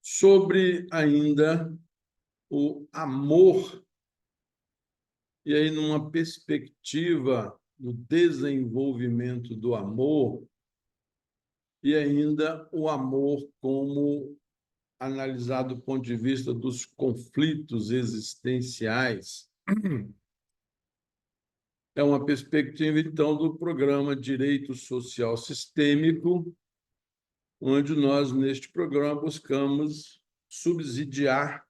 sobre ainda o amor, e aí numa perspectiva do desenvolvimento do amor, e ainda o amor como analisado do ponto de vista dos conflitos existenciais. É uma perspectiva, então, do programa Direito Social Sistêmico, onde nós, neste programa, buscamos subsidiar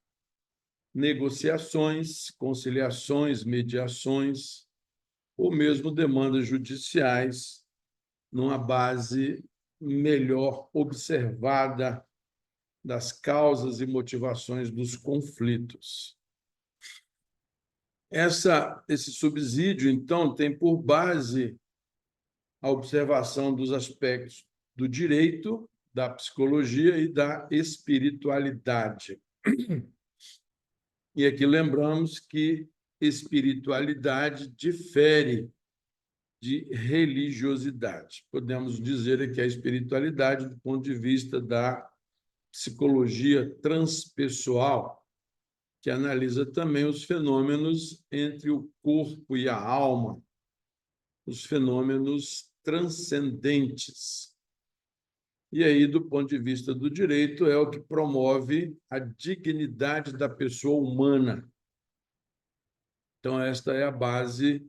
negociações, conciliações, mediações, ou mesmo demandas judiciais, numa base melhor observada das causas e motivações dos conflitos. Esse subsídio, então, tem por base a observação dos aspectos do direito, da psicologia e da espiritualidade. E aqui lembramos que espiritualidade difere de religiosidade. Podemos dizer que a espiritualidade, do ponto de vista da psicologia transpessoal, que analisa também os fenômenos entre o corpo e a alma, os fenômenos transcendentes. E aí, do ponto de vista do direito, é o que promove a dignidade da pessoa humana. Então, esta é a base,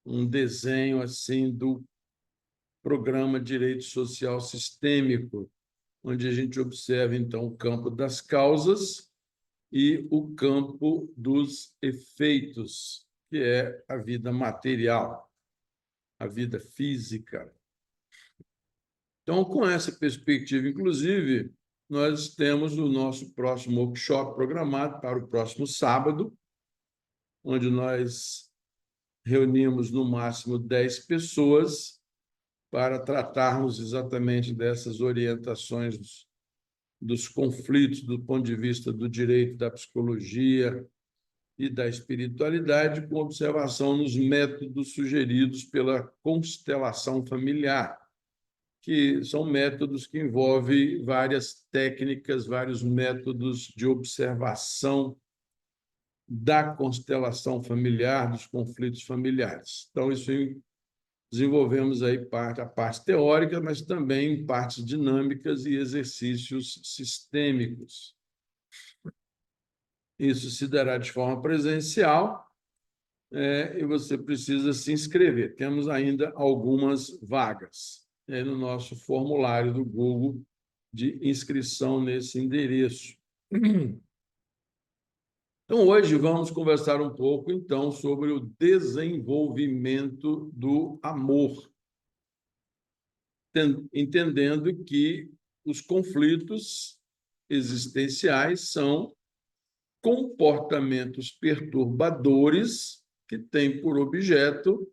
um desenho assim do programa Direito Social Sistêmico, onde a gente observa, então, o campo das causas e o campo dos efeitos, que é a vida material, a vida física. Então, com essa perspectiva, inclusive, nós temos o nosso próximo workshop programado para o próximo sábado, onde nós reunimos no máximo 10 pessoas para tratarmos exatamente dessas orientações dos conflitos do ponto de vista do direito, da psicologia e da espiritualidade, com observação nos métodos sugeridos pela constelação familiar, que são métodos que envolvem várias técnicas, vários métodos de observação da constelação familiar, dos conflitos familiares. Então, isso desenvolvemos aí a parte teórica, mas também partes dinâmicas e exercícios sistêmicos. Isso se dará de forma presencial, e você precisa se inscrever. Temos ainda algumas vagas no nosso formulário do Google de inscrição nesse endereço. Então, hoje vamos conversar um pouco, então, sobre o desenvolvimento do amor, entendendo que os conflitos existenciais são comportamentos perturbadores que têm por objeto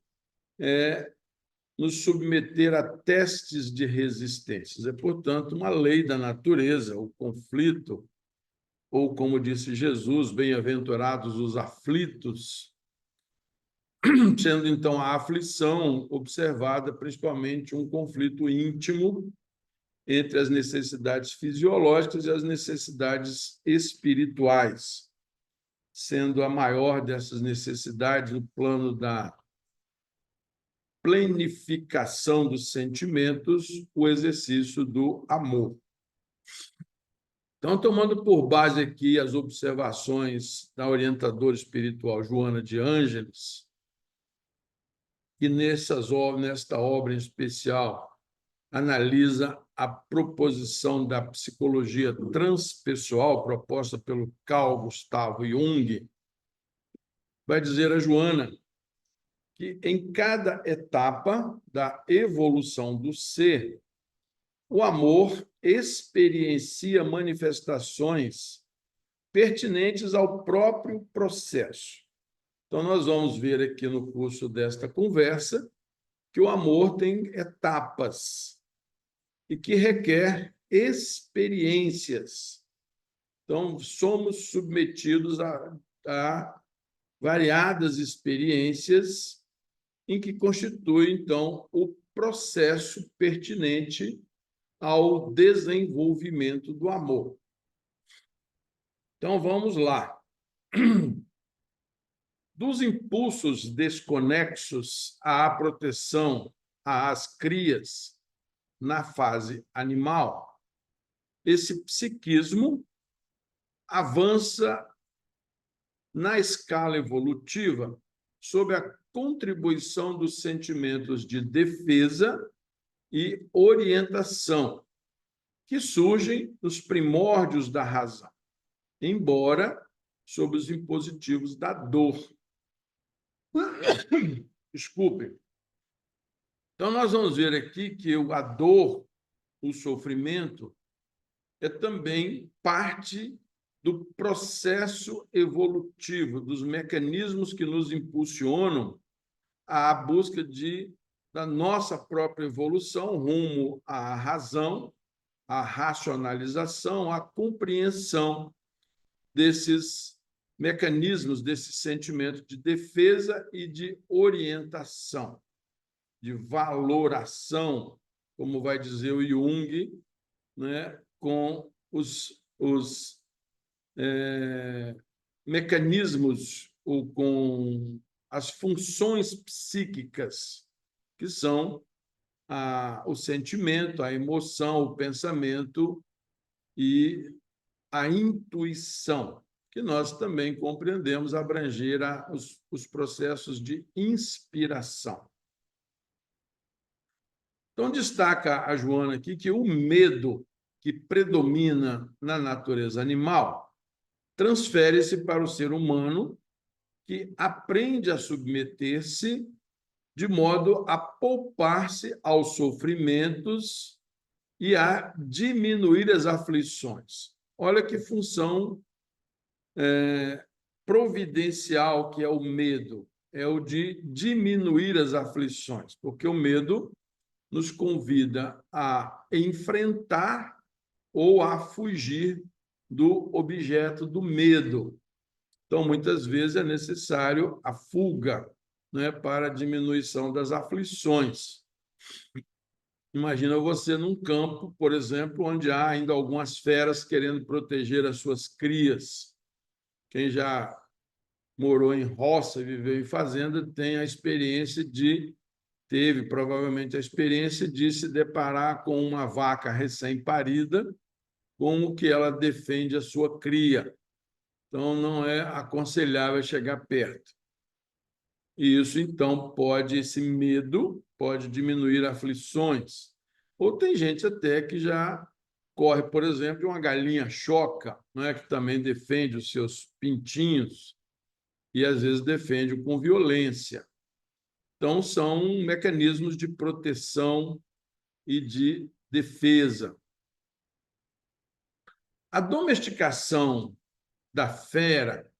nos submeter a testes de resistências. É, portanto, uma lei da natureza, o conflito, ou, como disse Jesus, bem-aventurados os aflitos, sendo, então, a aflição observada principalmente um conflito íntimo entre as necessidades fisiológicas e as necessidades espirituais, sendo a maior dessas necessidades no plano da planificação dos sentimentos, o exercício do amor. Então, tomando por base aqui as observações da orientadora espiritual Joana de Ângeles, que nesta obra em especial analisa a proposição da psicologia transpessoal proposta pelo Carl Gustav Jung, vai dizer a Joana que em cada etapa da evolução do ser, o amor experiencia manifestações pertinentes ao próprio processo. Então, nós vamos ver aqui no curso desta conversa que o amor tem etapas e que requer experiências. Então, somos submetidos a variadas experiências em que constitui, então, o processo pertinente ao desenvolvimento do amor. Então, vamos lá. Dos impulsos desconexos à proteção às crias na fase animal, esse psiquismo avança na escala evolutiva sob a contribuição dos sentimentos de defesa e orientação, que surgem nos primórdios da razão, embora sob os impositivos da dor. Desculpem. Então, nós vamos ver aqui que a dor, o sofrimento, é também parte do processo evolutivo, dos mecanismos que nos impulsionam à busca da nossa própria evolução rumo à razão, à racionalização, à compreensão desses mecanismos, desse sentimento de defesa e de orientação, de valoração, como vai dizer o Jung, né, com os mecanismos ou com as funções psíquicas, que são o sentimento, a emoção, o pensamento e a intuição, que nós também compreendemos abranger os processos de inspiração. Então, destaca a Joana aqui que o medo que predomina na natureza animal transfere-se para o ser humano, que aprende a submeter-se de modo a poupar-se aos sofrimentos e a diminuir as aflições. Olha que função providencial que é o medo, é o de diminuir as aflições, porque o medo nos convida a enfrentar ou a fugir do objeto do medo. Então, muitas vezes é necessário a fuga, né, para a diminuição das aflições. Imagina você num campo, por exemplo, onde há ainda algumas feras querendo proteger as suas crias. Quem já morou em roça e viveu em fazenda tem a experiência teve provavelmente a experiência de se deparar com uma vaca recém-parida, como que ela defende a sua cria. Então, não é aconselhável chegar perto. E isso, então, esse medo pode diminuir aflições. Ou tem gente até que já corre, por exemplo, uma galinha choca, não é, que também defende os seus pintinhos e, às vezes, defende com violência. Então, são mecanismos de proteção e de defesa. A domesticação da fera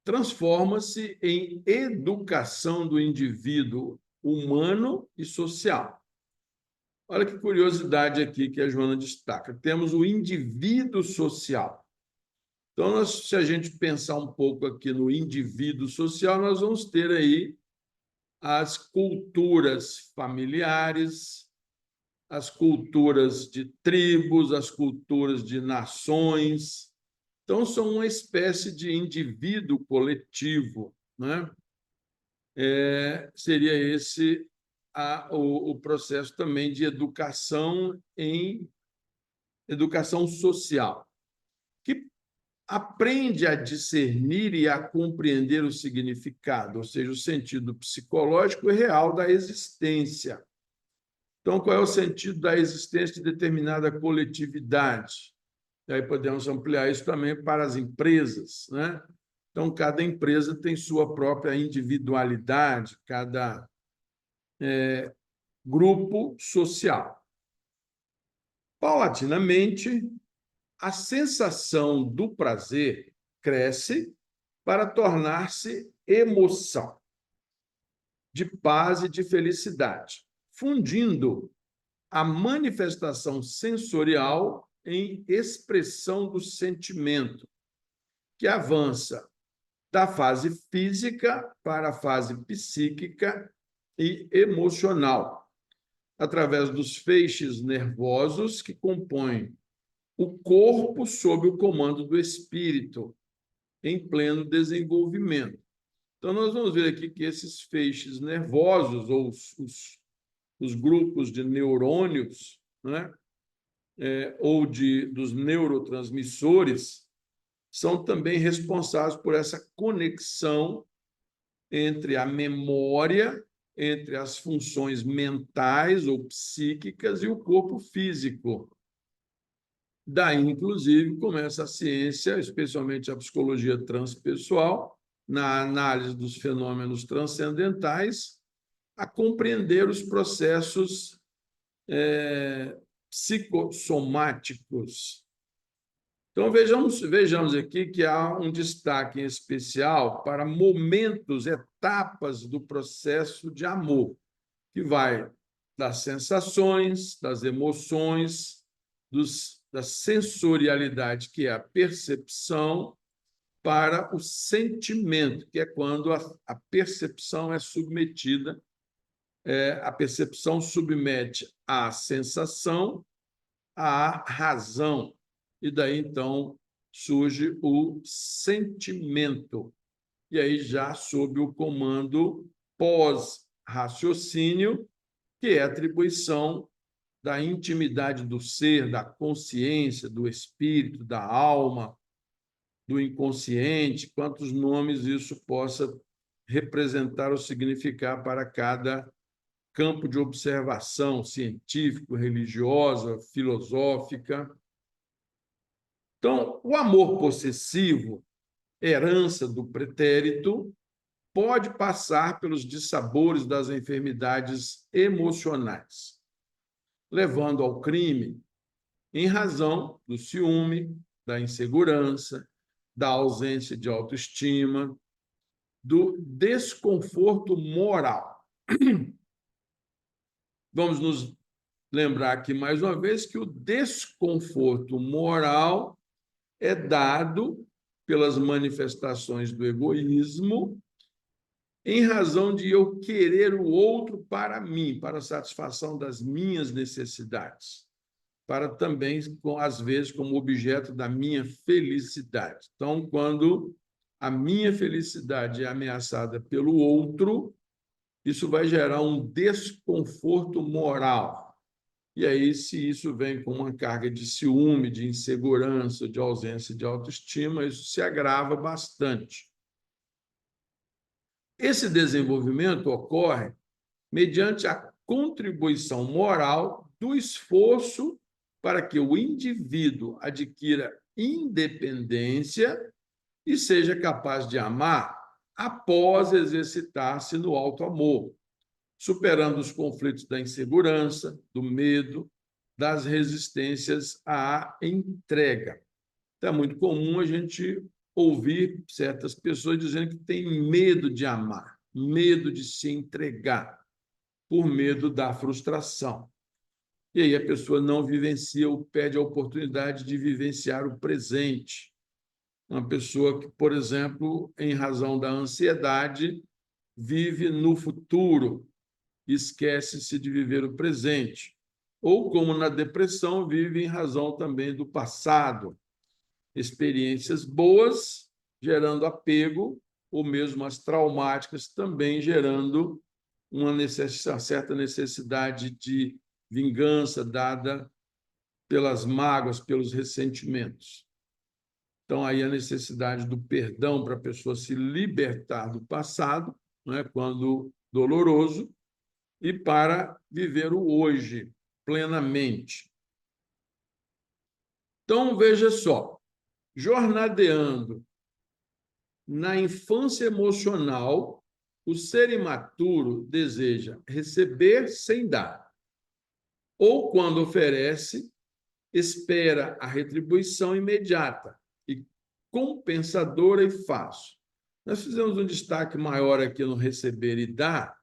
transforma-se em educação do indivíduo humano e social. Olha que curiosidade aqui que a Joana destaca. Temos o indivíduo social. Então, se a gente pensar um pouco aqui no indivíduo social, nós vamos ter aí as culturas familiares, as culturas de tribos, as culturas de nações. Então, são uma espécie de indivíduo coletivo, né? Seria esse o processo também de educação educação social, que aprende a discernir e a compreender o significado, ou seja, o sentido psicológico e real da existência. Então, qual é o sentido da existência de determinada coletividade? E aí podemos ampliar isso também para as empresas, né? Então, cada empresa tem sua própria individualidade, cada grupo social. Paulatinamente, a sensação do prazer cresce para tornar-se emoção de paz e de felicidade, fundindo a manifestação sensorial em expressão do sentimento, que avança da fase física para a fase psíquica e emocional, através dos feixes nervosos que compõem o corpo sob o comando do espírito, em pleno desenvolvimento. Então, nós vamos ver aqui que esses feixes nervosos, ou os grupos de neurônios, né? Ou dos neurotransmissores, são também responsáveis por essa conexão entre a memória, entre as funções mentais ou psíquicas e o corpo físico. Daí, inclusive, começa a ciência, especialmente a psicologia transpessoal, na análise dos fenômenos transcendentais, a compreender os processos psicossomáticos. Então, vejamos aqui que há um destaque em especial para momentos, etapas do processo de amor, que vai das sensações, das emoções, da sensorialidade, que é a percepção, para o sentimento, que é quando a percepção é submetida, a percepção submete a sensação à razão, e daí, então, surge o sentimento, e aí já sob o comando pós-raciocínio, que é a atribuição da intimidade do ser, da consciência, do espírito, da alma, do inconsciente, quantos nomes isso possa representar ou significar para cada campo de observação científico, religiosa, filosófica. Então, o amor possessivo, herança do pretérito, pode passar pelos dissabores das enfermidades emocionais, levando ao crime em razão do ciúme, da insegurança, da ausência de autoestima, do desconforto moral. Vamos nos lembrar aqui mais uma vez que o desconforto moral é dado pelas manifestações do egoísmo em razão de eu querer o outro para mim, para a satisfação das minhas necessidades, para também, às vezes, como objeto da minha felicidade. Então, quando a minha felicidade é ameaçada pelo outro, isso vai gerar um desconforto moral. E aí, se isso vem com uma carga de ciúme, de insegurança, de ausência de autoestima, isso se agrava bastante. Esse desenvolvimento ocorre mediante a contribuição moral do esforço para que o indivíduo adquira independência e seja capaz de amar após exercitar-se no alto amor, superando os conflitos da insegurança, do medo, das resistências à entrega. Então, é muito comum a gente ouvir certas pessoas dizendo que têm medo de amar, medo de se entregar, por medo da frustração. E aí a pessoa não vivencia ou perde a oportunidade de vivenciar o presente. Uma pessoa que, por exemplo, em razão da ansiedade, vive no futuro, esquece-se de viver o presente. Ou, como na depressão, vive em razão também do passado. Experiências boas gerando apego, ou mesmo as traumáticas também gerando uma certa necessidade de vingança dada pelas mágoas, pelos ressentimentos. Então, aí a necessidade do perdão para a pessoa se libertar do passado, né, quando doloroso, e para viver o hoje plenamente. Então, veja só, jornadeando na infância emocional, o ser imaturo deseja receber sem dar, ou, quando oferece, espera a retribuição imediata e compensadora e fácil. Nós fizemos um destaque maior aqui no receber e dar,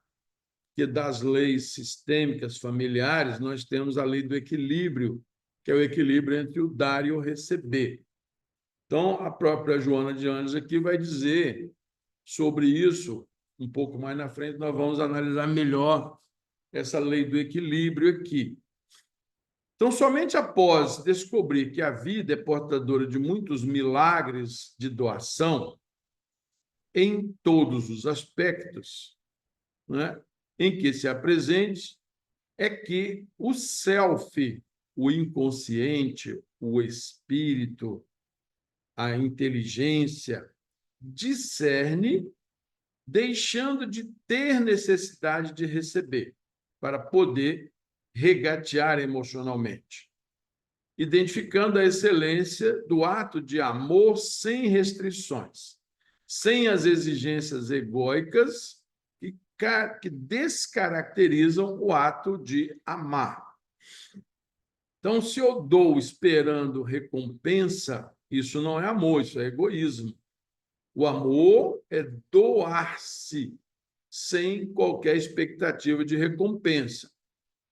que das leis sistêmicas familiares, nós temos a lei do equilíbrio, que é o equilíbrio entre o dar e o receber. Então, a própria Joana de Anjos aqui vai dizer sobre isso, um pouco mais na frente, nós vamos analisar melhor essa lei do equilíbrio aqui. Então, somente após descobrir que a vida é portadora de muitos milagres de doação em todos os aspectos, né, em que se apresente, é que o self, o inconsciente, o espírito, a inteligência, discerne, deixando de ter necessidade de receber, para poder regatear emocionalmente, identificando a excelência do ato de amor sem restrições, sem as exigências egóicas que descaracterizam o ato de amar. Então, se eu dou esperando recompensa, isso não é amor, isso é egoísmo. O amor é doar-se sem qualquer expectativa de recompensa.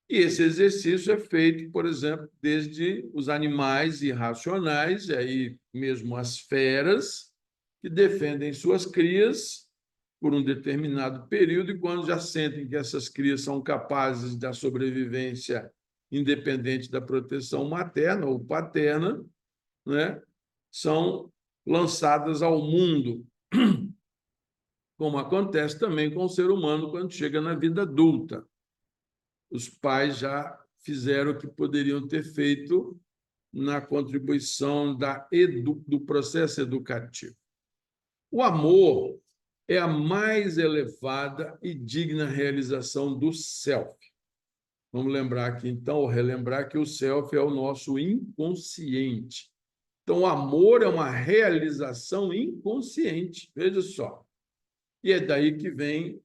E esse exercício é feito, por exemplo, desde os animais irracionais, e aí mesmo as feras, que defendem suas crias por um determinado período, e quando já sentem que essas crias são capazes da sobrevivência independente da proteção materna ou paterna, né, são lançadas ao mundo, como acontece também com o ser humano quando chega na vida adulta. Os pais já fizeram o que poderiam ter feito na contribuição do processo educativo. O amor é a mais elevada e digna realização do self. Vamos lembrar aqui, então, ou relembrar que o self é o nosso inconsciente. Então, o amor é uma realização inconsciente, veja só. E é daí que vem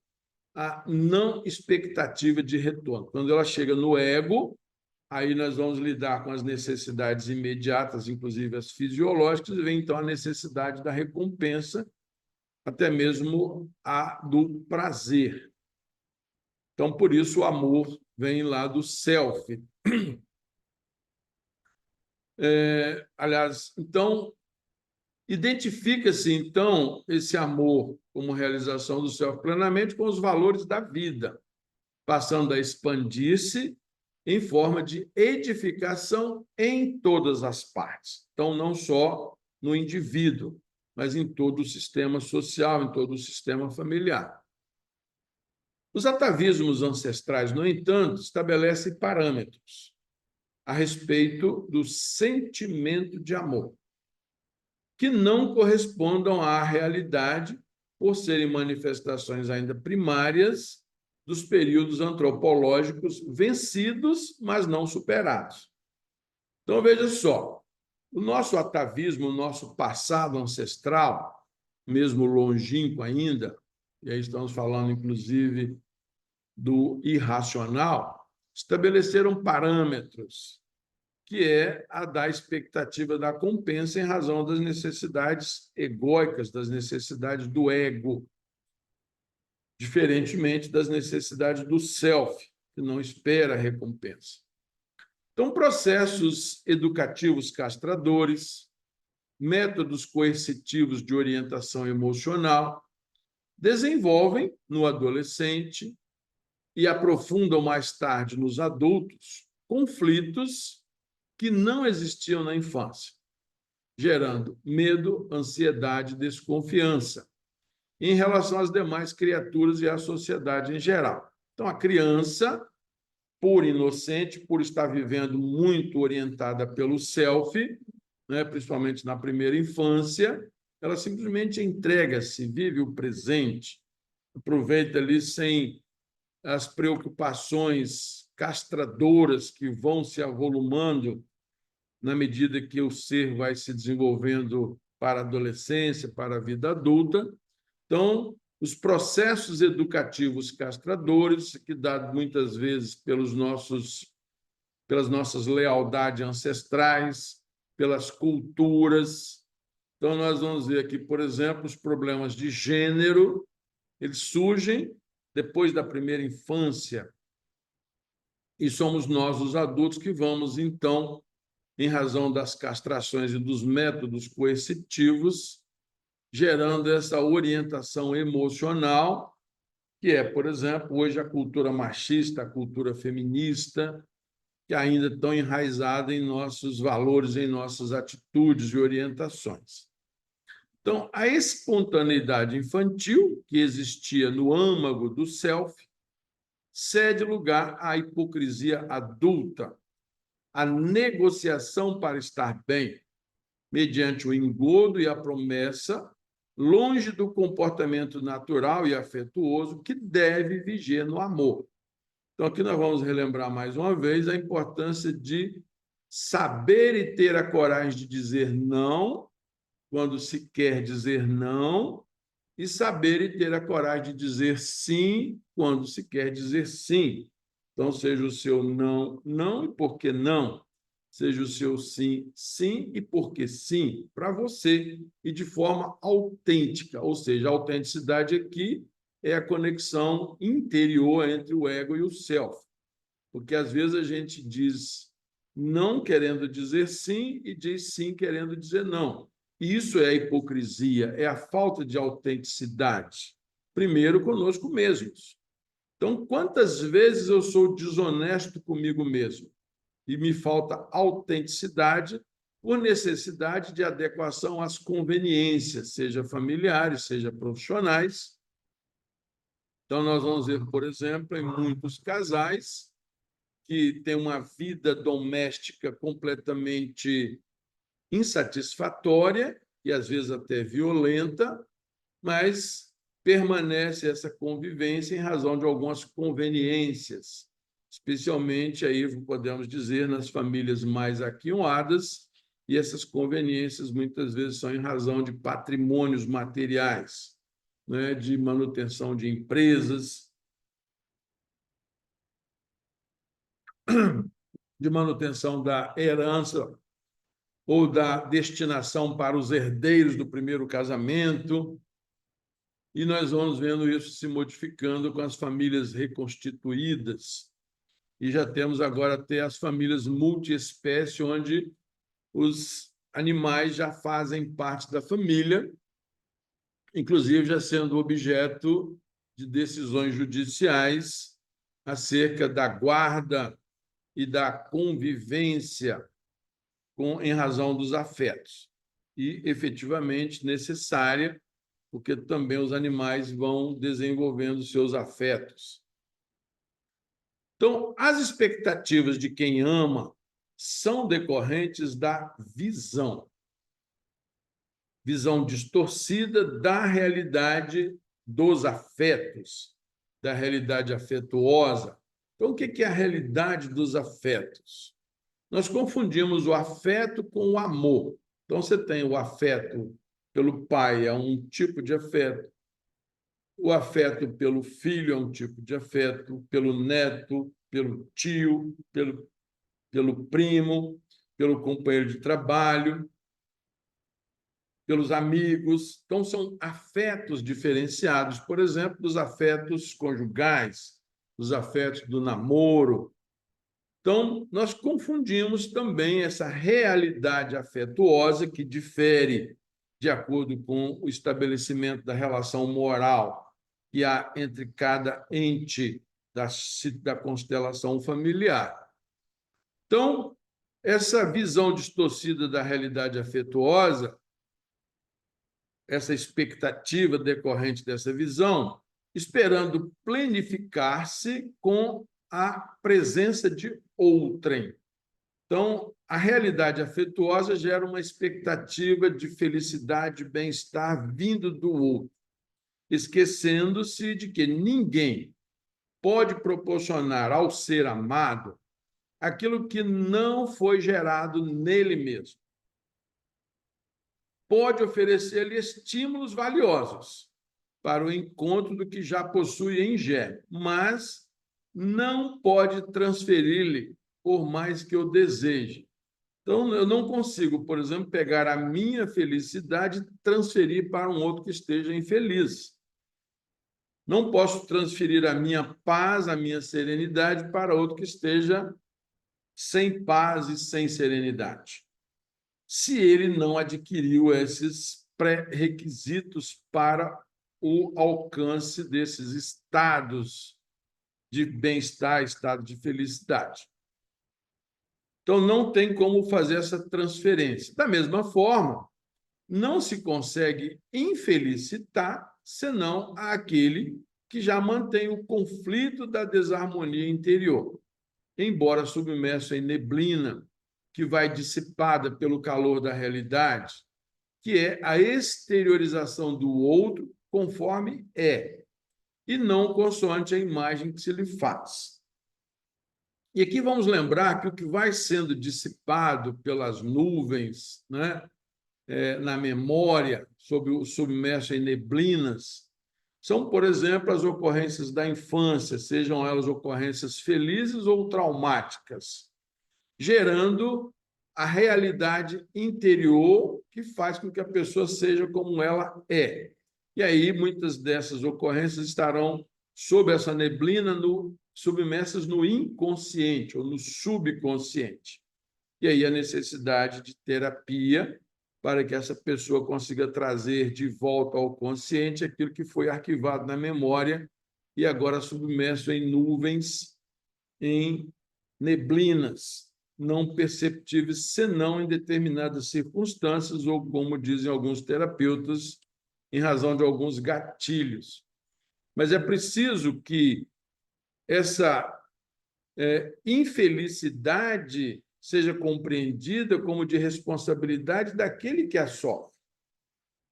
a não expectativa de retorno. Quando ela chega no ego, aí nós vamos lidar com as necessidades imediatas, inclusive as fisiológicas, e vem então a necessidade da recompensa, até mesmo a do prazer. Então, por isso, o amor vem lá do self. Aliás, então, identifica-se, então, esse amor como realização do self plenamente com os valores da vida, passando a expandir-se em forma de edificação em todas as partes. Então, não só no indivíduo, mas em todo o sistema social, em todo o sistema familiar. Os atavismos ancestrais, no entanto, estabelecem parâmetros a respeito do sentimento de amor, que não correspondam à realidade por serem manifestações ainda primárias dos períodos antropológicos vencidos, mas não superados. Então, veja só, o nosso atavismo, o nosso passado ancestral, mesmo longínquo ainda, e aí estamos falando, inclusive, do irracional, estabeleceram parâmetros, que é a da expectativa da compensa em razão das necessidades egóicas, das necessidades do ego, diferentemente das necessidades do self, que não espera recompensa. Então, processos educativos castradores, métodos coercitivos de orientação emocional, desenvolvem no adolescente e aprofundam mais tarde nos adultos conflitos que não existiam na infância, gerando medo, ansiedade e desconfiança em relação às demais criaturas e à sociedade em geral. Então, a criança, por inocente, por estar vivendo muito orientada pelo self, né, principalmente na primeira infância, ela simplesmente entrega-se, vive o presente, aproveita ali sem as preocupações castradoras que vão se avolumando na medida que o ser vai se desenvolvendo para a adolescência, para a vida adulta. Então, os processos educativos castradores, que dados muitas vezes pelas nossas lealdades ancestrais, pelas culturas. Então, nós vamos ver aqui, por exemplo, os problemas de gênero, eles surgem depois da primeira infância, e somos nós, os adultos, que vamos, então, em razão das castrações e dos métodos coercitivos, gerando essa orientação emocional, que é, por exemplo, hoje a cultura machista, a cultura feminista, que ainda estão enraizadas em nossos valores, em nossas atitudes e orientações. Então, a espontaneidade infantil, que existia no âmago do self, cede lugar à hipocrisia adulta, à negociação para estar bem, mediante o engodo e a promessa, longe do comportamento natural e afetuoso que deve viger no amor. Então, aqui nós vamos relembrar mais uma vez a importância de saber e ter a coragem de dizer não quando se quer dizer não, e saber e ter a coragem de dizer sim quando se quer dizer sim. Então, seja o seu não, não e por que não. Seja o seu sim, sim e por que sim, para você, e de forma autêntica. Ou seja, a autenticidade aqui é a conexão interior entre o ego e o self. Porque, às vezes, a gente diz não querendo dizer sim e diz sim querendo dizer não. Isso é a hipocrisia, é a falta de autenticidade. Primeiro, conosco mesmos. Então, quantas vezes eu sou desonesto comigo mesmo e me falta autenticidade por necessidade de adequação às conveniências, seja familiares, seja profissionais. Então, nós vamos ver, por exemplo, em muitos casais que têm uma vida doméstica completamente insatisfatória e às vezes até violenta, mas permanece essa convivência em razão de algumas conveniências, especialmente aí podemos dizer nas famílias mais aquinhoadas, e essas conveniências muitas vezes são em razão de patrimônios materiais, né, de manutenção de empresas, de manutenção da herança ou da destinação para os herdeiros do primeiro casamento. E nós vamos vendo isso se modificando com as famílias reconstituídas. E já temos agora até as famílias multiespécie, onde os animais já fazem parte da família, inclusive já sendo objeto de decisões judiciais acerca da guarda e da convivência em razão dos afetos. E, efetivamente, necessária, porque também os animais vão desenvolvendo seus afetos. Então, as expectativas de quem ama são decorrentes da visão distorcida da realidade dos afetos, da realidade afetuosa. Então, o que é a realidade dos afetos? Nós confundimos o afeto com o amor. Então, você tem o afeto pelo pai, é um tipo de afeto. O afeto pelo filho é um tipo de afeto, pelo neto, pelo tio, pelo primo, pelo companheiro de trabalho, pelos amigos. Então, são afetos diferenciados, por exemplo, dos afetos conjugais, dos afetos do namoro. Então, nós confundimos também essa realidade afetuosa que difere de acordo com o estabelecimento da relação moral que há entre cada ente da constelação familiar. Então, essa visão distorcida da realidade afetuosa, essa expectativa decorrente dessa visão, esperando plenificar-se com a presença de outrem. Então, a realidade afetuosa gera uma expectativa de felicidade, bem-estar vindo do outro, esquecendo-se de que ninguém pode proporcionar ao ser amado aquilo que não foi gerado nele mesmo. Pode oferecer-lhe estímulos valiosos para o encontro do que já possui em germe, mas não pode transferir-lhe por mais que eu deseje. Então, eu não consigo, por exemplo, pegar a minha felicidade e transferir para um outro que esteja infeliz. Não posso transferir a minha paz, a minha serenidade para outro que esteja sem paz e sem serenidade, se ele não adquiriu esses pré-requisitos para o alcance desses estados de bem-estar, estado de felicidade. Então, não tem como fazer essa transferência. Da mesma forma, não se consegue infelicitar senão aquele que já mantém o conflito da desarmonia interior, embora submerso em neblina, que vai dissipada pelo calor da realidade, que é a exteriorização do outro conforme é, e não consoante a imagem que se lhe faz. E aqui vamos lembrar que o que vai sendo dissipado pelas nuvens, né, na memória, submerso em neblinas, são, por exemplo, as ocorrências da infância, sejam elas ocorrências felizes ou traumáticas, gerando a realidade interior que faz com que a pessoa seja como ela é. E aí, muitas dessas ocorrências estarão sob essa neblina, submersas no inconsciente ou no subconsciente. E aí, a necessidade de terapia para que essa pessoa consiga trazer de volta ao consciente aquilo que foi arquivado na memória e agora submerso em nuvens, em neblinas, não perceptíveis senão em determinadas circunstâncias ou, como dizem alguns terapeutas, em razão de alguns gatilhos. Mas é preciso que essa infelicidade seja compreendida como de responsabilidade daquele que a sofre.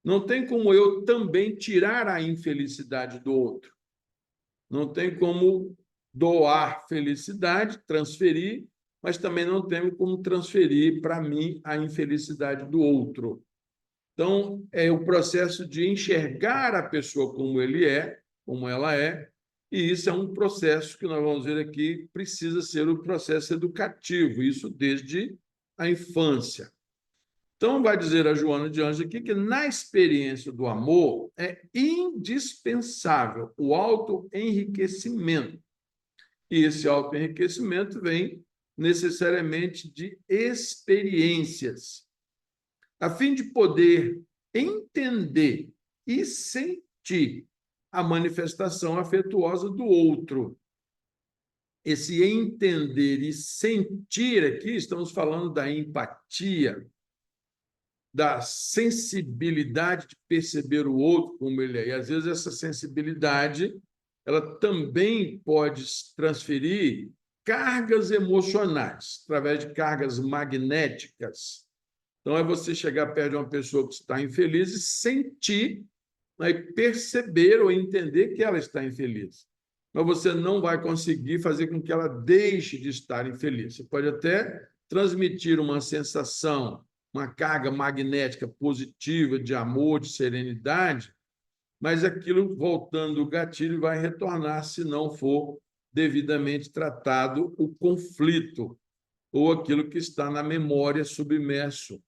Não tem como eu também tirar a infelicidade do outro. Não tem como doar felicidade, transferir, mas também não tem como transferir para mim a infelicidade do outro. Então, é o processo de enxergar a pessoa como ele é, como ela é, e isso é um processo que nós vamos ver aqui, precisa ser um processo educativo, isso desde a infância. Então, vai dizer a Joana de Anjos aqui que na experiência do amor é indispensável o autoenriquecimento. E esse autoenriquecimento vem necessariamente de experiências, a fim de poder entender e sentir a manifestação afetuosa do outro. Esse entender e sentir aqui, estamos falando da empatia, da sensibilidade de perceber o outro como ele é. E, às vezes, essa sensibilidade ela também pode transferir cargas emocionais, através de cargas magnéticas. Então, é você chegar perto de uma pessoa que está infeliz e sentir, né, e perceber ou entender que ela está infeliz. Mas você não vai conseguir fazer com que ela deixe de estar infeliz. Você pode até transmitir uma sensação, uma carga magnética positiva de amor, de serenidade, mas aquilo, voltando o gatilho, vai retornar se não for devidamente tratado o conflito ou aquilo que está na memória submerso,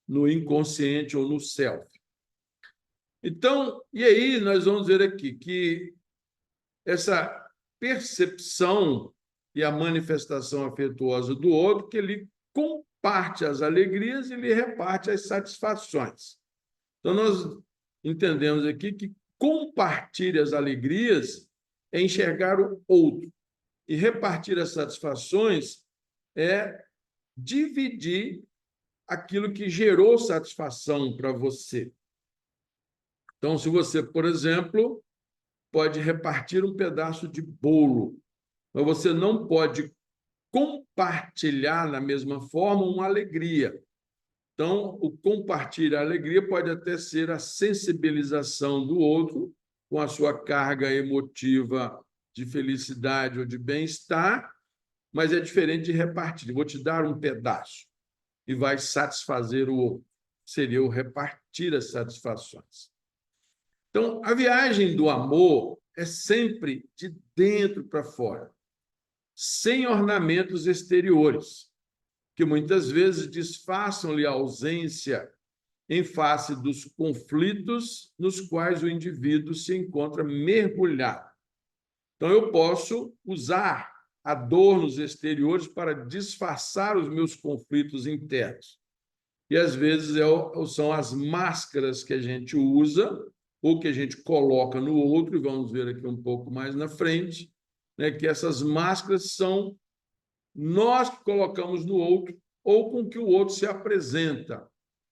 no inconsciente ou no self. Então, e aí nós vamos ver aqui que essa percepção e a manifestação afetuosa do outro, que ele comparte as alegrias e lhe reparte as satisfações. Então, nós entendemos aqui que compartilhar as alegrias é enxergar o outro, e repartir as satisfações é dividir aquilo que gerou satisfação para você. Então, se você, por exemplo, pode repartir um pedaço de bolo, mas você não pode compartilhar da mesma forma uma alegria. Então, o compartilhar a alegria pode até ser a sensibilização do outro com a sua carga emotiva de felicidade ou de bem-estar, mas é diferente de repartir. Vou te dar um pedaço e vai satisfazer o outro. Seria o repartir as satisfações. Então, a viagem do amor é sempre de dentro para fora, sem ornamentos exteriores, que muitas vezes disfarçam-lhe a ausência em face dos conflitos nos quais o indivíduo se encontra mergulhado. Então, eu posso usar adornos exteriores para disfarçar os meus conflitos internos. E, às vezes, são as máscaras que a gente usa ou que a gente coloca no outro, e vamos ver aqui um pouco mais na frente, né, que essas máscaras são nós que colocamos no outro ou com que o outro se apresenta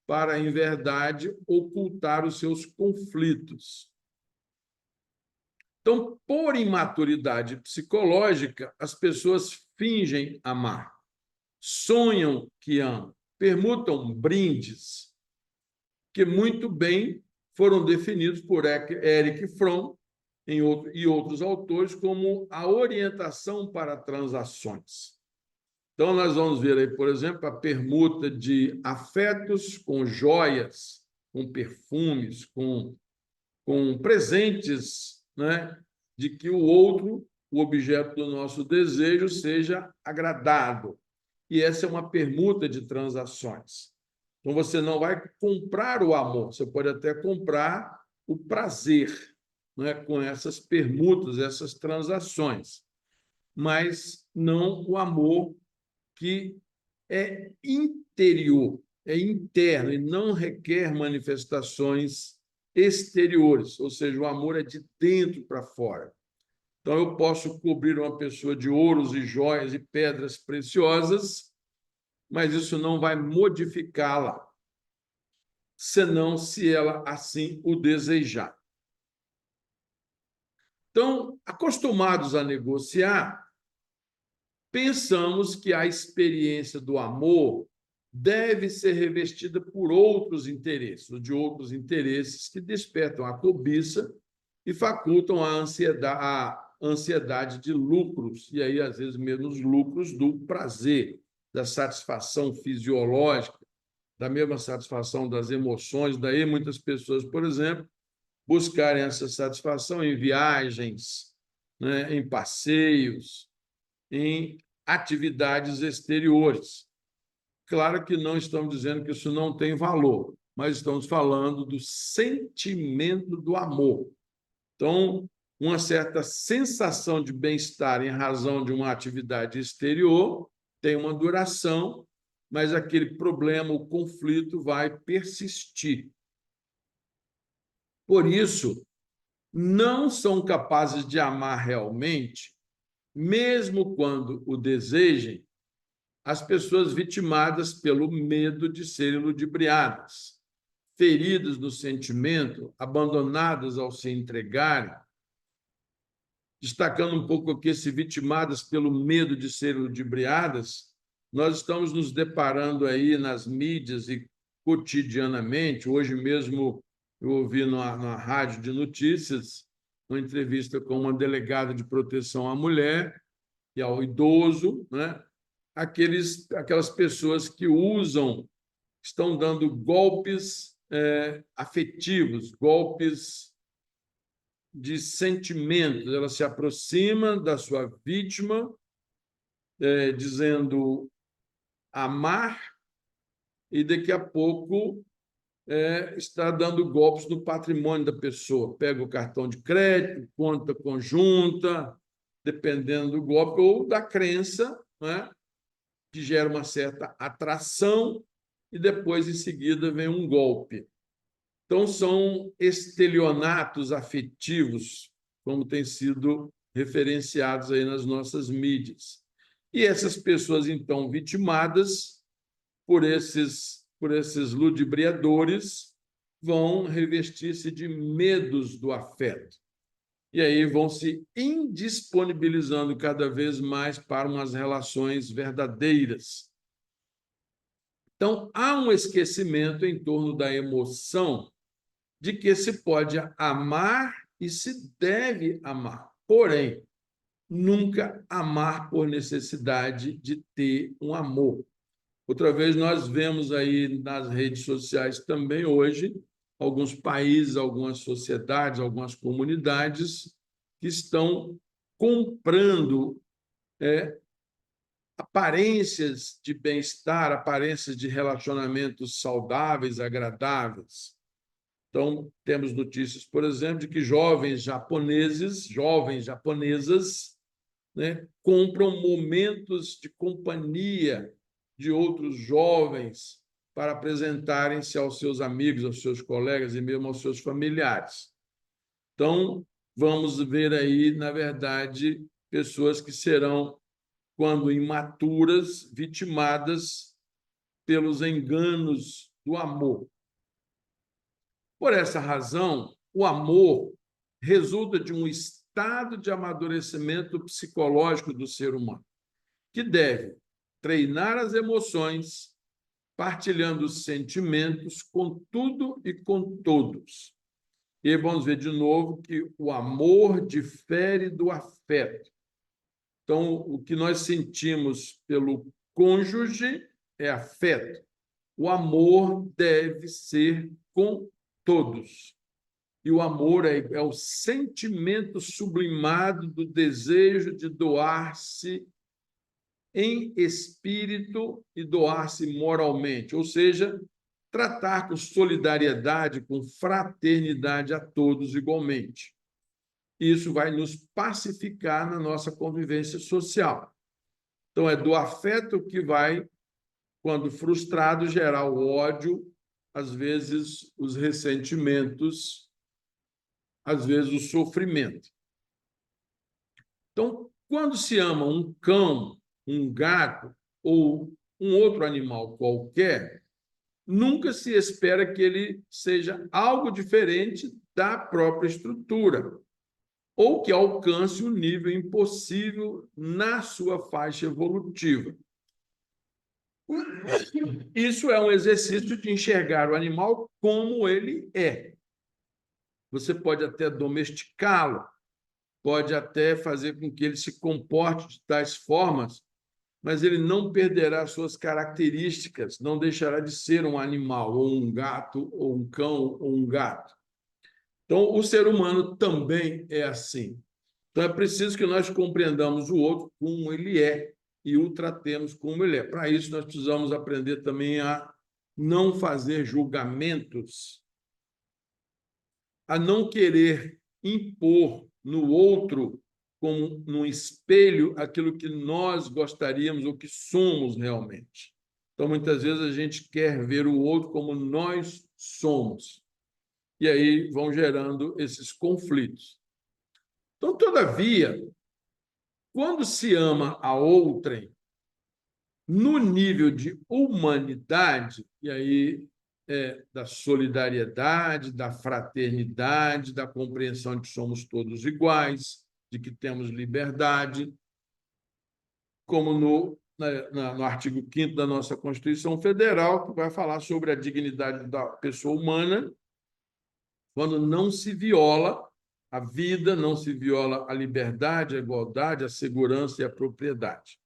para, em verdade, ocultar os seus conflitos. Então, por imaturidade psicológica, as pessoas fingem amar, sonham que amam, permutam brindes, que muito bem foram definidos por Erich Fromm e outros autores como a orientação para transações. Então, nós vamos ver aí, por exemplo, a permuta de afetos com joias, com perfumes, com presentes, né, de que o outro, o objeto do nosso desejo, seja agradado. E essa é uma permuta de transações. Então, você não vai comprar o amor, você pode até comprar o prazer, né, com essas permutas, essas transações, mas não o amor que é interior, é interno e não requer manifestações exteriores, ou seja, o amor é de dentro para fora. Então, eu posso cobrir uma pessoa de ouros e joias e pedras preciosas, mas isso não vai modificá-la, senão se ela assim o desejar. Então, acostumados a negociar, pensamos que a experiência do amor deve ser revestida por outros interesses, ou de outros interesses que despertam a cobiça e facultam a ansiedade de lucros, e aí, às vezes, mesmo os lucros do prazer, da satisfação fisiológica, da mesma satisfação das emoções. Daí, muitas pessoas, por exemplo, buscarem essa satisfação em viagens, né, em passeios, em atividades exteriores. Claro que não estamos dizendo que isso não tem valor, mas estamos falando do sentimento do amor. Então, uma certa sensação de bem-estar em razão de uma atividade exterior tem uma duração, mas aquele problema, o conflito, vai persistir. Por isso, não são capazes de amar realmente, mesmo quando o desejem, as pessoas vitimadas pelo medo de serem ludibriadas, feridas no sentimento, abandonadas ao se entregarem. Destacando um pouco aqui esse vitimadas pelo medo de serem ludibriadas, nós estamos nos deparando aí nas mídias e cotidianamente. Hoje mesmo eu ouvi na rádio de notícias uma entrevista com uma delegada de proteção à mulher e ao idoso, né? Aquelas pessoas que estão dando golpes afetivos, golpes de sentimentos. Ela se aproxima da sua vítima, dizendo amar, e daqui a pouco está dando golpes no patrimônio da pessoa. Pega o cartão de crédito, conta conjunta, dependendo do golpe, ou da crença, né, que gera uma certa atração e depois, em seguida, vem um golpe. Então, são estelionatos afetivos, como tem sido referenciados aí nas nossas mídias. E essas pessoas, então, vitimadas por esses ludibriadores, vão revestir-se de medos do afeto. E aí vão se indisponibilizando cada vez mais para umas relações verdadeiras. Então, há um esquecimento em torno da emoção de que se pode amar e se deve amar. Porém, nunca amar por necessidade de ter um amor. Outra vez, nós vemos aí nas redes sociais também hoje alguns países, algumas sociedades, algumas comunidades que estão comprando aparências de bem-estar, aparências de relacionamentos saudáveis, agradáveis. Então, temos notícias, por exemplo, de que jovens japonesas, né, compram momentos de companhia de outros jovens para apresentarem-se aos seus amigos, aos seus colegas e mesmo aos seus familiares. Então, vamos ver aí, na verdade, pessoas que serão quando imaturas, vitimadas pelos enganos do amor. Por essa razão, o amor resulta de um estado de amadurecimento psicológico do ser humano, que deve treinar as emoções, partilhando os sentimentos com tudo e com todos. E vamos ver de novo que o amor difere do afeto. Então, o que nós sentimos pelo cônjuge é afeto. O amor deve ser com todos. E o amor é o sentimento sublimado do desejo de doar-se em espírito e doar-se moralmente, ou seja, tratar com solidariedade, com fraternidade a todos igualmente. Isso vai nos pacificar na nossa convivência social. Então, é do afeto que vai, quando frustrado, gerar o ódio, às vezes os ressentimentos, às vezes o sofrimento. Então, quando se ama um cão, um gato ou um outro animal qualquer, nunca se espera que ele seja algo diferente da própria estrutura ou que alcance um nível impossível na sua faixa evolutiva. Isso é um exercício de enxergar o animal como ele é. Você pode até domesticá-lo, pode até fazer com que ele se comporte de tais formas, mas ele não perderá suas características, não deixará de ser um animal, ou um gato, ou um cão, ou um gato. Então, o ser humano também é assim. Então, é preciso que nós compreendamos o outro como ele é e o tratemos como ele é. Para isso, nós precisamos aprender também a não fazer julgamentos, a não querer impor no outro, como num espelho, aquilo que nós gostaríamos ou que somos realmente. Então, muitas vezes, a gente quer ver o outro como nós somos. E aí vão gerando esses conflitos. Então, todavia, quando se ama a outrem no nível de humanidade, e aí da solidariedade, da fraternidade, da compreensão de que somos todos iguais, de que temos liberdade, como no artigo 5º da nossa Constituição Federal, que vai falar sobre a dignidade da pessoa humana, quando não se viola a vida, não se viola a liberdade, a igualdade, a segurança e a propriedade.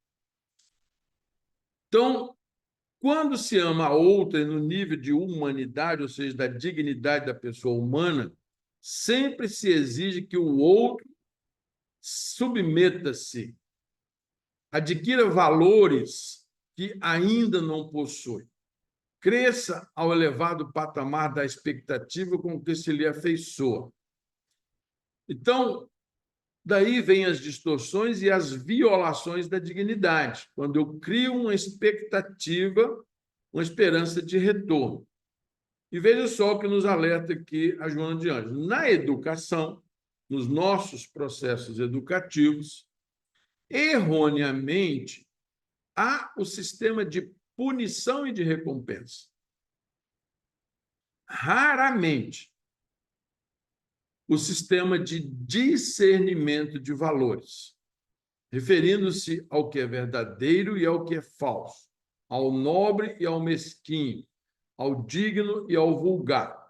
Então, quando se ama a outra no nível de humanidade, ou seja, da dignidade da pessoa humana, sempre se exige que o outro submeta-se, adquira valores que ainda não possui, cresça ao elevado patamar da expectativa com que se lhe afeiçoa. Então, daí vêm as distorções e as violações da dignidade, quando eu crio uma expectativa, uma esperança de retorno. E veja só o que nos alerta aqui a Joana de Ângeles. Na educação, nos nossos processos educativos, erroneamente, há o sistema de punição e de recompensa. Raramente, o sistema de discernimento de valores, referindo-se ao que é verdadeiro e ao que é falso, ao nobre e ao mesquinho, ao digno e ao vulgar.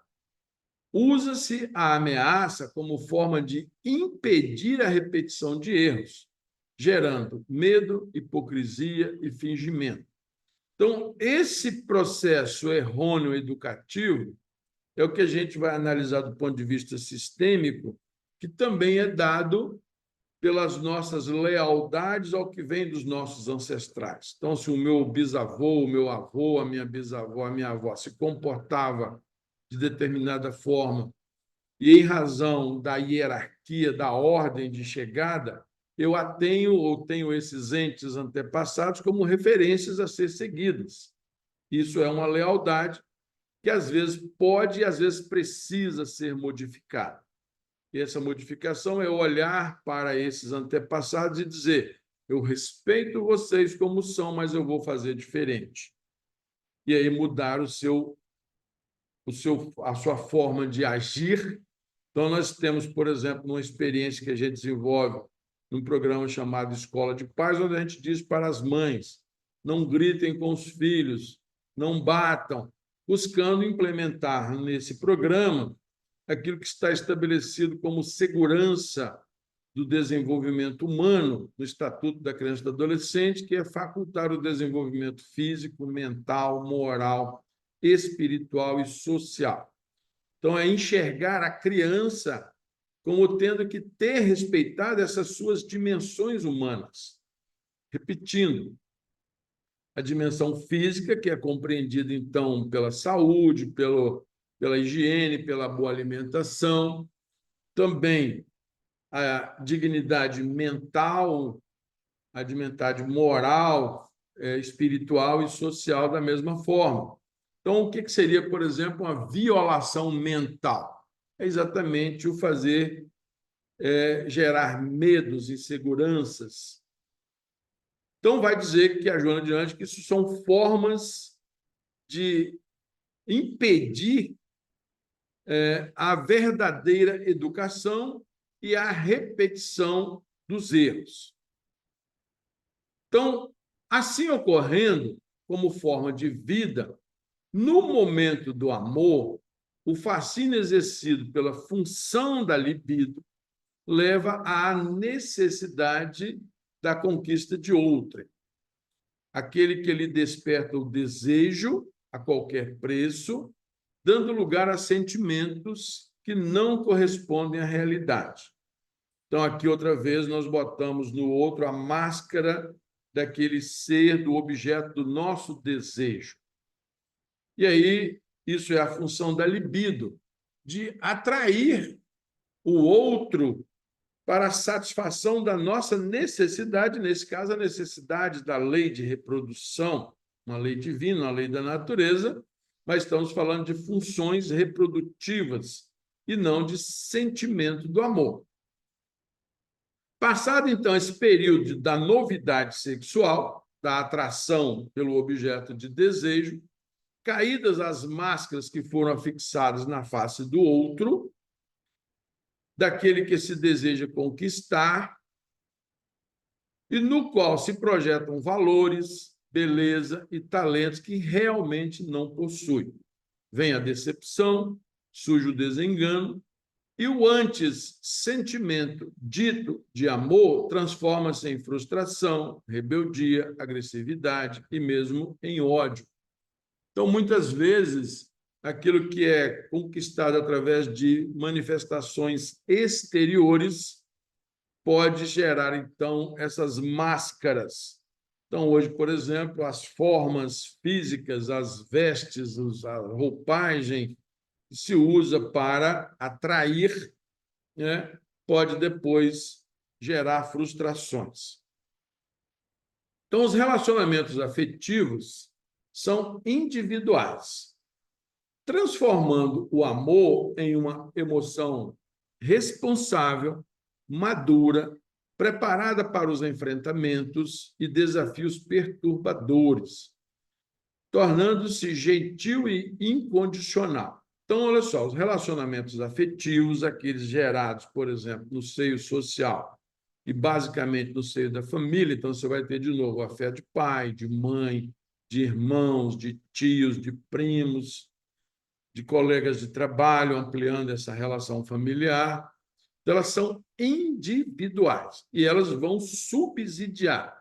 Usa-se a ameaça como forma de impedir a repetição de erros, gerando medo, hipocrisia e fingimento. Então, esse processo errôneo educativo é o que a gente vai analisar do ponto de vista sistêmico, que também é dado pelas nossas lealdades ao que vem dos nossos ancestrais. Então, se o meu bisavô, o meu avô, a minha bisavó, a minha avó se comportava de determinada forma e, em razão da hierarquia, da ordem de chegada, eu a tenho ou tenho esses entes antepassados como referências a ser seguidas. Isso é uma lealdade que, às vezes, pode e, às vezes, precisa ser modificada. E essa modificação é olhar para esses antepassados e dizer: Eu respeito vocês como são, mas eu vou fazer diferente. E aí mudar a sua forma de agir. Então, nós temos, por exemplo, uma experiência que a gente desenvolve num programa chamado Escola de Paz, onde a gente diz para as mães: não gritem com os filhos, não batam, buscando implementar nesse programa aquilo que está estabelecido como segurança do desenvolvimento humano no Estatuto da Criança e do Adolescente, que é facultar o desenvolvimento físico, mental, moral, espiritual e social. Então, é enxergar a criança como tendo que ter respeitado essas suas dimensões humanas. Repetindo, a dimensão física, que é compreendida, então, pela saúde, pela higiene, pela boa alimentação, também a dignidade mental, a dignidade moral, espiritual e social da mesma forma. Então, o que seria, por exemplo, uma violação mental? É exatamente o fazer gerar medos, inseguranças. Então, vai dizer que a Joana de Anjos que isso são formas de impedir a verdadeira educação e a repetição dos erros. Então, assim ocorrendo, como forma de vida, no momento do amor, o fascínio exercido pela função da libido leva à necessidade da conquista de outrem. Aquele que lhe desperta o desejo a qualquer preço, dando lugar a sentimentos que não correspondem à realidade. Então, aqui, outra vez, nós botamos no outro a máscara daquele ser, do objeto do nosso desejo. E aí, isso é a função da libido, de atrair o outro para a satisfação da nossa necessidade, nesse caso, a necessidade da lei de reprodução, uma lei divina, uma lei da natureza, mas estamos falando de funções reprodutivas e não de sentimento do amor. Passado, então, esse período da novidade sexual, da atração pelo objeto de desejo, caídas as máscaras que foram afixadas na face do outro, daquele que se deseja conquistar, e no qual se projetam valores, beleza e talentos que realmente não possui. Vem a decepção, surge o desengano, e o antes sentimento dito de amor transforma-se em frustração, rebeldia, agressividade e mesmo em ódio. Então, muitas vezes, aquilo que é conquistado através de manifestações exteriores pode gerar, então, essas máscaras. Então, hoje, por exemplo, as formas físicas, as vestes, a roupagem que se usa para atrair, né, pode depois gerar frustrações. Então, os relacionamentos afetivos são individuais, transformando o amor em uma emoção responsável, madura, preparada para os enfrentamentos e desafios perturbadores, tornando-se gentil e incondicional. Então, olha só, os relacionamentos afetivos, aqueles gerados, por exemplo, no seio social e basicamente no seio da família, então você vai ter de novo a fé de pai, de mãe, de irmãos, de tios, de primos, de colegas de trabalho, ampliando essa relação familiar. Então, elas são individuais e elas vão subsidiar,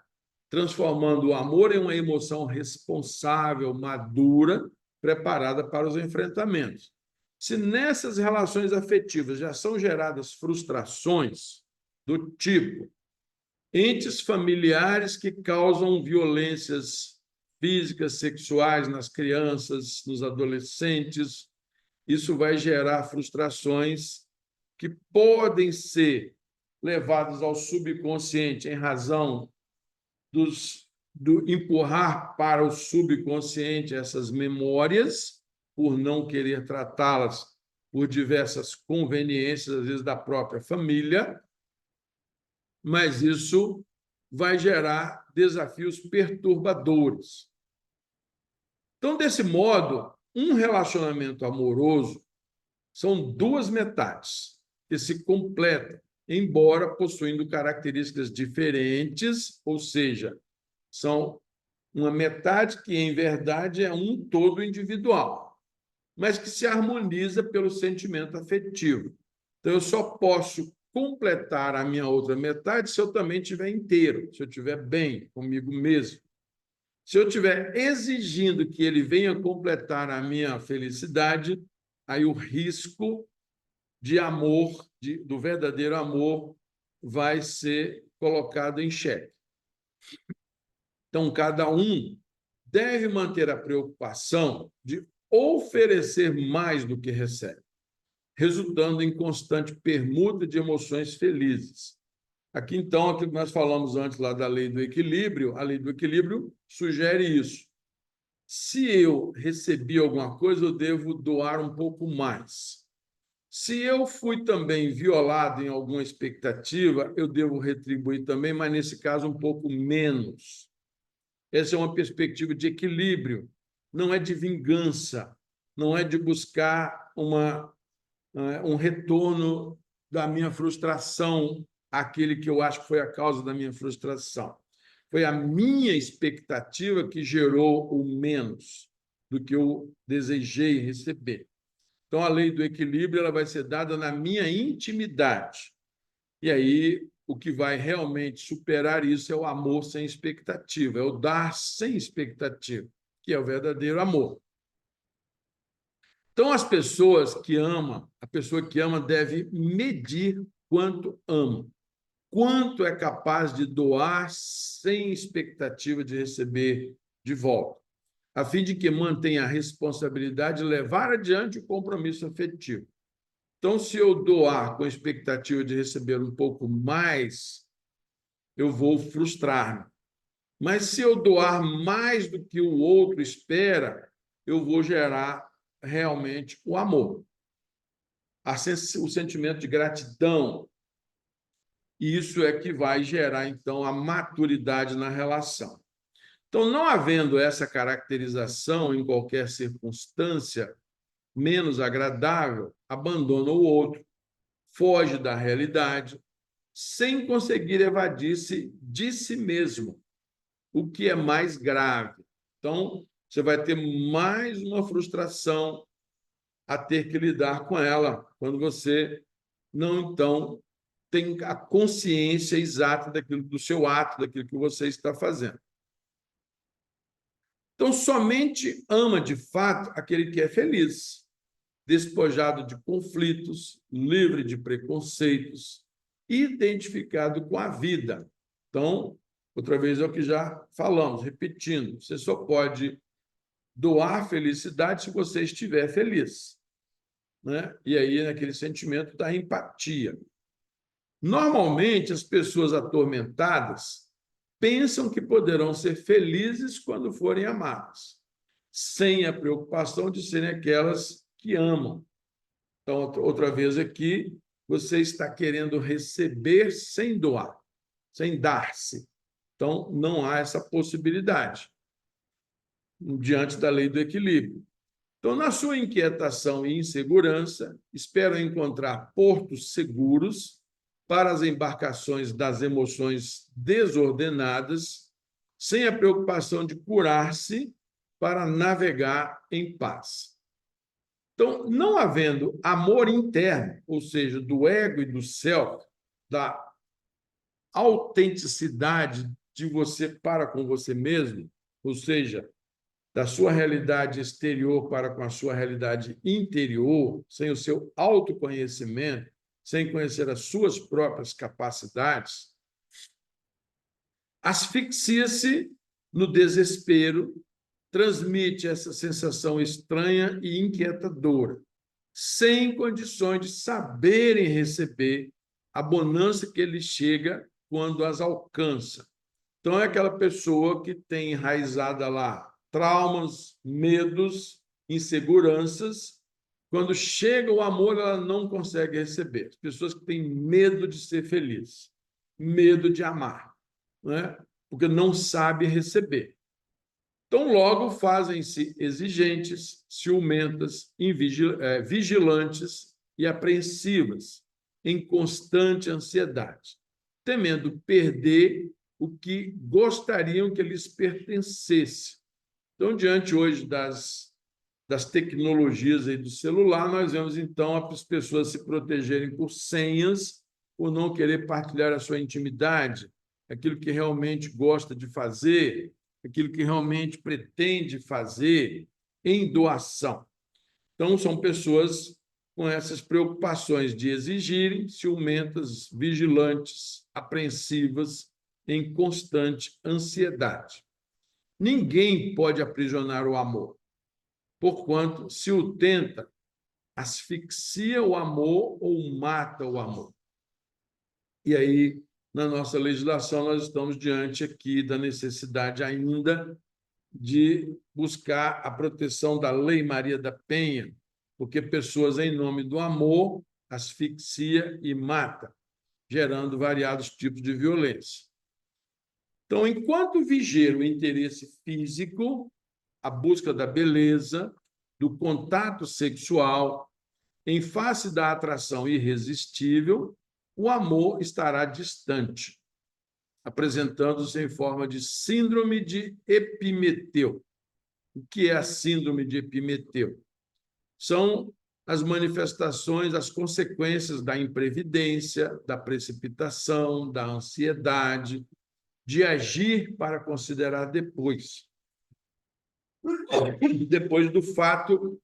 transformando o amor em uma emoção responsável, madura, preparada para os enfrentamentos. Se nessas relações afetivas já são geradas frustrações do tipo entes familiares que causam violências físicas, sexuais nas crianças, nos adolescentes, isso vai gerar frustrações que podem ser levadas ao subconsciente em razão do empurrar para o subconsciente essas memórias, por não querer tratá-las por diversas conveniências, às vezes da própria família, mas isso vai gerar desafios perturbadores. Então, desse modo, um relacionamento amoroso são duas metades que se completam, embora possuindo características diferentes, ou seja, são uma metade que, em verdade, é um todo individual, mas que se harmoniza pelo sentimento afetivo. Então, eu só posso completar a minha outra metade se eu também estiver inteiro, se eu estiver bem comigo mesmo. Se eu estiver exigindo que ele venha completar a minha felicidade, aí o risco de amor, do verdadeiro amor, vai ser colocado em xeque. Então, cada um deve manter a preocupação de oferecer mais do que recebe, resultando em constante permuta de emoções felizes. Aqui, então, aquilo que nós falamos antes lá da lei do equilíbrio, a lei do equilíbrio sugere isso. Se eu recebi alguma coisa, eu devo doar um pouco mais. Se eu fui também violado em alguma expectativa, eu devo retribuir também, mas nesse caso um pouco menos. Essa é uma perspectiva de equilíbrio, não é de vingança, não é de buscar um retorno da minha frustração àquele que eu acho que foi a causa da minha frustração. Foi a minha expectativa que gerou o menos do que eu desejei receber. Então, a lei do equilíbrio ela vai ser dada na minha intimidade. E aí, o que vai realmente superar isso é o amor sem expectativa, é o dar sem expectativa, que é o verdadeiro amor. Então, as pessoas que amam, a pessoa que ama deve medir quanto ama, quanto é capaz de doar sem expectativa de receber de volta, a fim de que mantenha a responsabilidade de levar adiante o compromisso afetivo. Então, se eu doar com a expectativa de receber um pouco mais, eu vou frustrar-me. Mas se eu doar mais do que o outro espera, eu vou gerar realmente o amor, o sentimento de gratidão. E isso é que vai gerar, então, a maturidade na relação. Então, não havendo essa caracterização em qualquer circunstância menos agradável, abandona o outro, foge da realidade, sem conseguir evadir-se de si mesmo, o que é mais grave. Então, você vai ter mais uma frustração a ter que lidar com ela, quando você não, então, tem a consciência exata daquilo, do seu ato, daquilo que você está fazendo. Então, somente ama de fato aquele que é feliz, despojado de conflitos, livre de preconceitos, identificado com a vida. Então, outra vez é o que já falamos, repetindo, você só pode doar felicidade se você estiver feliz, né? E aí, naquele sentimento da empatia. Normalmente, as pessoas atormentadas pensam que poderão ser felizes quando forem amadas, sem a preocupação de serem aquelas que amam. Então, outra vez aqui, você está querendo receber sem doar, sem dar-se. Então, não há essa possibilidade diante da lei do equilíbrio. Então, na sua inquietação e insegurança, espero encontrar portos seguros para as embarcações das emoções desordenadas, sem a preocupação de curar-se para navegar em paz. Então, não havendo amor interno, ou seja, do ego e do self, da autenticidade de você para com você mesmo, ou seja, da sua realidade exterior para com a sua realidade interior, sem o seu autoconhecimento, sem conhecer as suas próprias capacidades, asfixia-se no desespero, transmite essa sensação estranha e inquietadora, sem condições de saberem receber a bonança que lhe chega quando as alcança. Então, é aquela pessoa que tem enraizada lá traumas, medos, inseguranças. Quando chega o amor, ela não consegue receber. As pessoas que têm medo de ser feliz, medo de amar. né? Porque não sabe receber. Então, logo fazem-se exigentes, ciumentas, vigilantes e apreensivas, em constante ansiedade, temendo perder o que gostariam que lhes pertencesse. Então, diante hoje das tecnologias aí do celular, nós vemos, então, as pessoas se protegerem por senhas, por não querer partilhar a sua intimidade, aquilo que realmente gosta de fazer, aquilo que realmente pretende fazer em doação. Então, são pessoas com essas preocupações de exigirem, ciumentas, vigilantes, apreensivas, em constante ansiedade. Ninguém pode aprisionar o amor, porquanto, se o tenta, asfixia o amor ou mata o amor. E aí, na nossa legislação, nós estamos diante aqui da necessidade ainda de buscar a proteção da Lei Maria da Penha, porque pessoas, em nome do amor, asfixia e mata, gerando variados tipos de violência. Então, enquanto viger o interesse físico, a busca da beleza, do contato sexual, em face da atração irresistível, o amor estará distante, apresentando-se em forma de síndrome de Epimeteu. O que é a síndrome de Epimeteu? São as manifestações, as consequências da imprevidência, da precipitação, da ansiedade, de agir para considerar depois do fato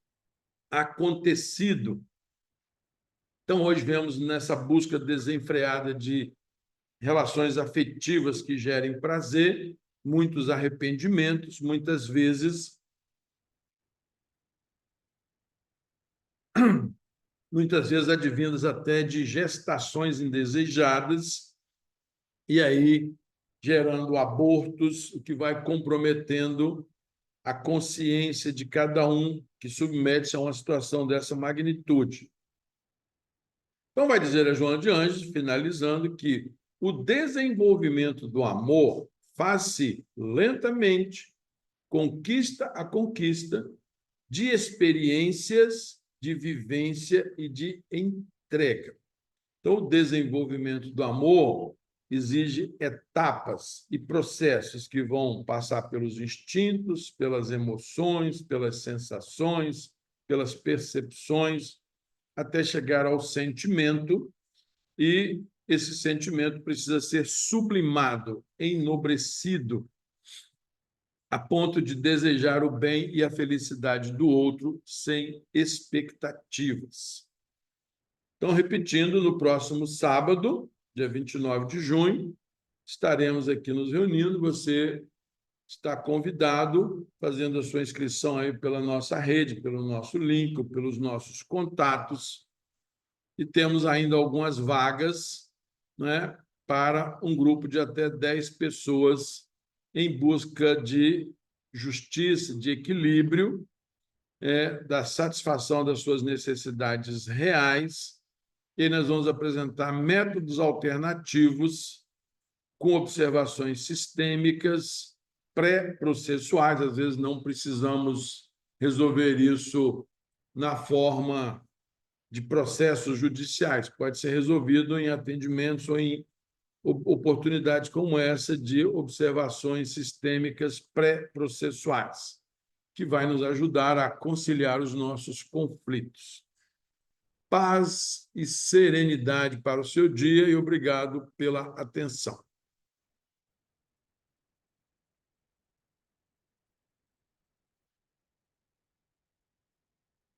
acontecido. Então, hoje vemos nessa busca desenfreada de relações afetivas que gerem prazer, muitos arrependimentos, muitas vezes advindas até de gestações indesejadas, e aí gerando abortos, o que vai comprometendo a consciência de cada um que submete-se a uma situação dessa magnitude. Então, vai dizer a Joana de Ângeles, finalizando, que o desenvolvimento do amor faz-se lentamente, conquista a conquista, de experiências, de vivência e de entrega. Então, o desenvolvimento do amor exige etapas e processos que vão passar pelos instintos, pelas emoções, pelas sensações, pelas percepções, até chegar ao sentimento, e esse sentimento precisa ser sublimado, enobrecido, a ponto de desejar o bem e a felicidade do outro sem expectativas. Então, repetindo, no próximo sábado, dia 29 de junho, estaremos aqui nos reunindo. Você está convidado, fazendo a sua inscrição aí pela nossa rede, pelo nosso link, pelos nossos contatos. E temos ainda algumas vagas, né, para um grupo de até 10 pessoas em busca de justiça, de equilíbrio, da satisfação das suas necessidades reais. E nós vamos apresentar métodos alternativos com observações sistêmicas, pré-processuais. Às vezes não precisamos resolver isso na forma de processos judiciais, pode ser resolvido em atendimentos ou em oportunidades como essa de observações sistêmicas pré-processuais, que vai nos ajudar a conciliar os nossos conflitos. Paz e serenidade para o seu dia e obrigado pela atenção.